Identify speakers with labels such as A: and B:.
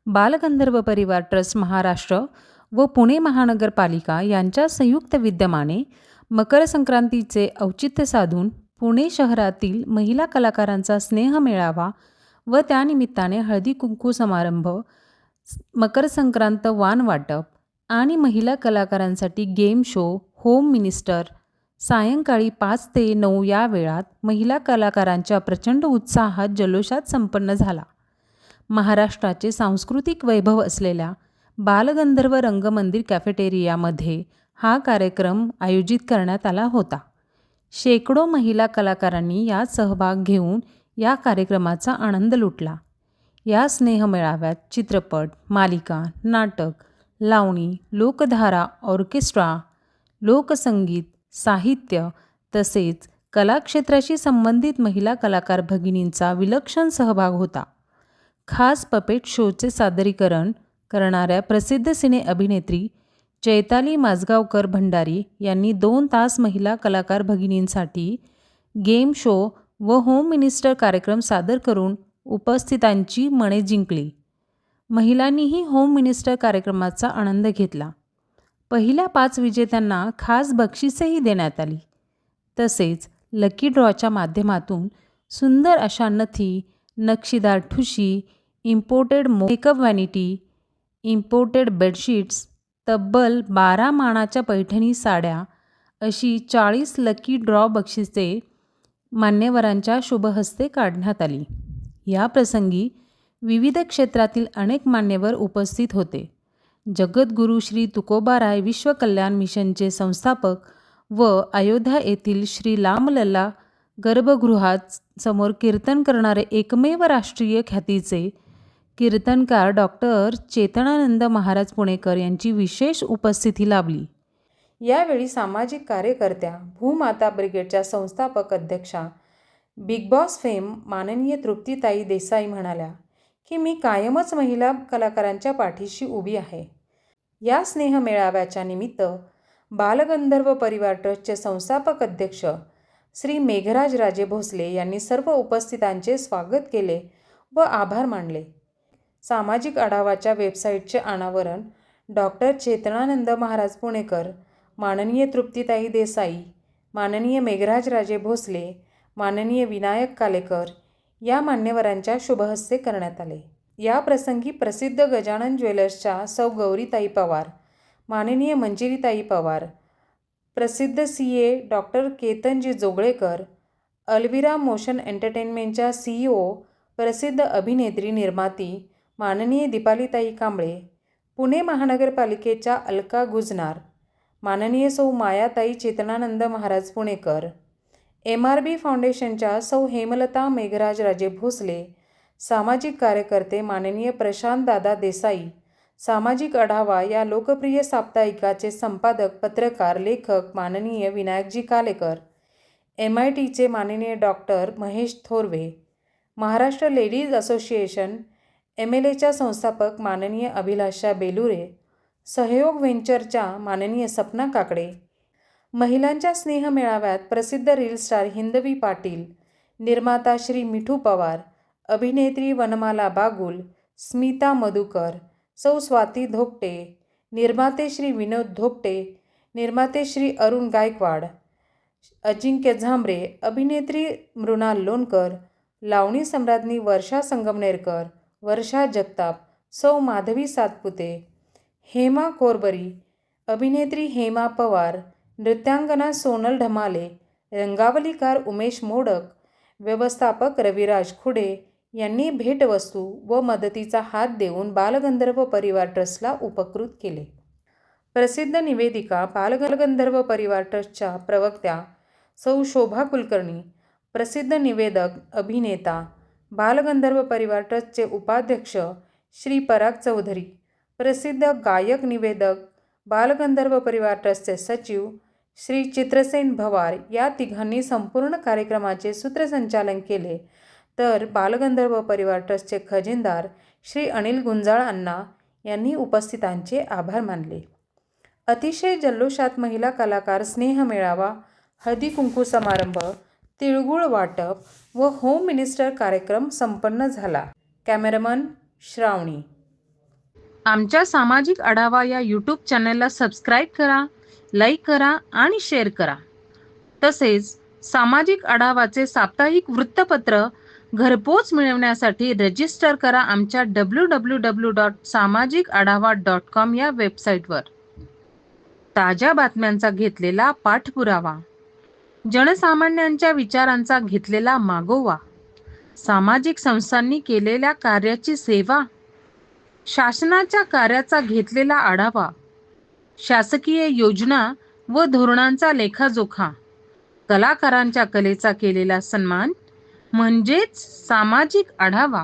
A: बालगंधर्व परिवार ट्रस्ट महाराष्ट्र व पुणे महानगरपालिका यांच्या संयुक्त विद्यमाने मकर संक्रांतीचे औचित्य साधून पुणे शहरातील महिला कलाकारांचा स्नेह मेळावा व त्यानिमित्ताने हळदी कुंकू समारंभ, मकर संक्रांत वाण वाटप आणि महिला कलाकारांसाठी गेम शो, होम मिनिस्टर सायंकाळी 5 ते 9 या वेळात महिला कलाकारांच्या प्रचंड उत्साहात जल्लोषात संपन्न झाला. महाराष्ट्राचे सांस्कृतिक वैभव असलेल्या बालगंधर्व रंगमंदिर कॅफेटेरियामध्ये हा कार्यक्रम आयोजित करण्यात आला होता. शेकडो महिला कलाकारांनी यात सहभाग घेऊन या कार्यक्रमाचा आनंद लुटला. या स्नेहमेळाव्यात चित्रपट, मालिका, नाटक, लावणी, लोकधारा, ऑर्केस्ट्रा, लोकसंगीत, साहित्य तसेच कलाक्षेत्राशी संबंधित महिला कलाकार भगिनींचा विलक्षण सहभाग होता. खास पपेट शोचे सादरीकरण करणाऱ्या प्रसिद्ध सिने अभिनेत्री चैताली माजगावकर भंडारी यांनी 2 तास महिला कलाकार भगिनींसाठी गेम शो व होम मिनिस्टर कार्यक्रम सादर करून उपस्थितांची मने जिंकली. महिलांनीही होम मिनिस्टर कार्यक्रमाचा आनंद घेतला. पहिल्या 5 विजेत्यांना खास बक्षिसेही देण्यात आली. तसेच लकी ड्रॉच्या माध्यमातून सुंदर अशा नथी, नक्षीदार ठुशी, imported makeup vanity, imported bedsheets, तब्बल 12 मानाच्या पैठणी साड्या अशी 40 लकी ड्रॉ बक्षिसे मान्यवरांच्या शुभहस्ते काढण्यात आली. या प्रसंगी विविध क्षेत्रातील अनेक मान्यवर उपस्थित होते. जगद्गुरू श्री तुकोबाराय विश्व कल्याण मिशनचे संस्थापक व अयोध्या येथील श्री लामलल्ला गर्भगृहात समोर कीर्तन करणारे एकमेव राष्ट्रीय ख्यातीचे कीर्तनकार डॉक्टर चेतनानंद महाराज पुणेकर यांची विशेष उपस्थिती लाभली. यावेळी सामाजिक कार्यकर्त्या, भूमाता ब्रिगेडच्या संस्थापक अध्यक्षा, बिग बॉस फेम माननीय तृप्तीताई देसाई म्हणाल्या की मी कायमच महिला कलाकारांच्या पाठीशी उभी आहे. या स्नेह मेळाव्याच्या निमित्त बालगंधर्व परिवार ट्रस्टचे संस्थापक अध्यक्ष श्री मेघराज राजे भोसले यांनी सर्व उपस्थितांचे स्वागत केले व आभार मानले. सामाजिक आढावाच्या वेबसाईटचे अनावरण डॉक्टर चेतनानंद महाराज पुणेकर, माननीय तृप्तीताई देसाई, माननीय मेघराज राजे भोसले, माननीय विनायक कालेकर या मान्यवरांच्या शुभहस्ते करण्यात आले. या प्रसंगी प्रसिद्ध गजानन ज्वेलर्सच्या सौ गौरीताई पवार, माननीय मंजिरीताई पवार, प्रसिद्ध CA डॉक्टर केतनजी जोगळेकर, अल्विरा मोशन एंटरटेनमेंटच्या CEO, प्रसिद्ध अभिनेत्री निर्माती माननीय दीपालीताई कांबळे, पुणे महानगरपालिकेच्या अलका गुजनार, माननीय सौ मायाताई चेतनानंद महाराज पुणेकर, MRB फाउंडेशनच्या सौ हेमलता मेघराज राजे भोसले, सामाजिक कार्यकर्ते माननीय प्रशांत दादा देसाई, सामाजिक आढावा या लोकप्रिय साप्ताहिकाचे संपादक, पत्रकार, लेखक माननीय विनायकजी कालेकर, MITचे माननीय doctor Mahesh Thorve, Maharashtra ladies association MLAच्या संस्थापक माननीय अभिलाषा बेलुरे, सहयोग व्हेंचरच्या माननीय सपना काकडे. महिलांच्या स्नेह मेळाव्यात प्रसिद्ध रील स्टार हिंदवी पाटील, निर्माता श्री मिठू पवार, अभिनेत्री वनमाला बागुल, स्मिता मधुकर, सौ स्वाती धोपटे, निर्माते श्री विनोद धोपटे, निर्माते श्री अरुण गायकवाड, अजिंक्य झांबरे, अभिनेत्री मृणाल लोणकर, लावणी सम्राज्ञी वर्षा संगमनेरकर, वर्षा जगताप, सौ माधवी सातपुते, हेमा कोरबरी, अभिनेत्री हेमा पवार, नृत्यांगना सोनल ढमाले, रंगावलीकार उमेश मोडक, व्यवस्थापक रविराज खुडे यांनी भेटवस्तू व मदतीचा हात देऊन बालगंधर्व परिवार ट्रस्टला उपकृत केले. प्रसिद्ध निवेदिका बालगंधर्व परिवार ट्रस्टच्या प्रवक्त्या सौ शोभा कुलकर्णी, प्रसिद्ध निवेदक, अभिनेता, बालगंधर्व परिवार ट्रस्टचे उपाध्यक्ष श्री पराग चौधरी, प्रसिद्ध गायक, निवेदक, बालगंधर्व परिवार ट्रस्टचे सचिव श्री चित्रसेन भवार या तिघांनी संपूर्ण कार्यक्रमाचे सूत्रसंचालन केले, तर बालगंधर्व परिवार ट्रस्टचे खजिनदार श्री अनिल गुंजाळ अण्णा यांनी उपस्थितांचे आभार मानले. अतिशय जल्लोषात महिला कलाकार स्नेह मेळावा, हळदी कुंकू समारंभ, तिळगुळ वाटप व होम मिनिस्टर कार्यक्रम संपन्न झाला. कॅमेरामन श्रावणी. आमच्या सामाजिक आढावा या यूट्यूब चॅनलला सबस्क्राईब करा, लाईक करा आणि शेअर करा. तसेच सामाजिक आढावाचे साप्ताहिक वृत्तपत्र घरपोच मिळवण्यासाठी रजिस्टर करा आमच्या www.samajikadhava.com या वेबसाईटवर. ताज्या बातम्यांचा घेतलेला पाठपुरावा, जनसामान्यांच्या विचारांचा घेतलेला मागोवा, सामाजिक संस्थांनी केलेल्या कार्याची सेवा, शासनाच्या कार्याचा घेतलेला आढावा, शासकीय योजना व धोरणांचा लेखाजोखा, कलाकारांच्या कलेचा केलेला सन्मान म्हणजेच सामाजिक आढावा.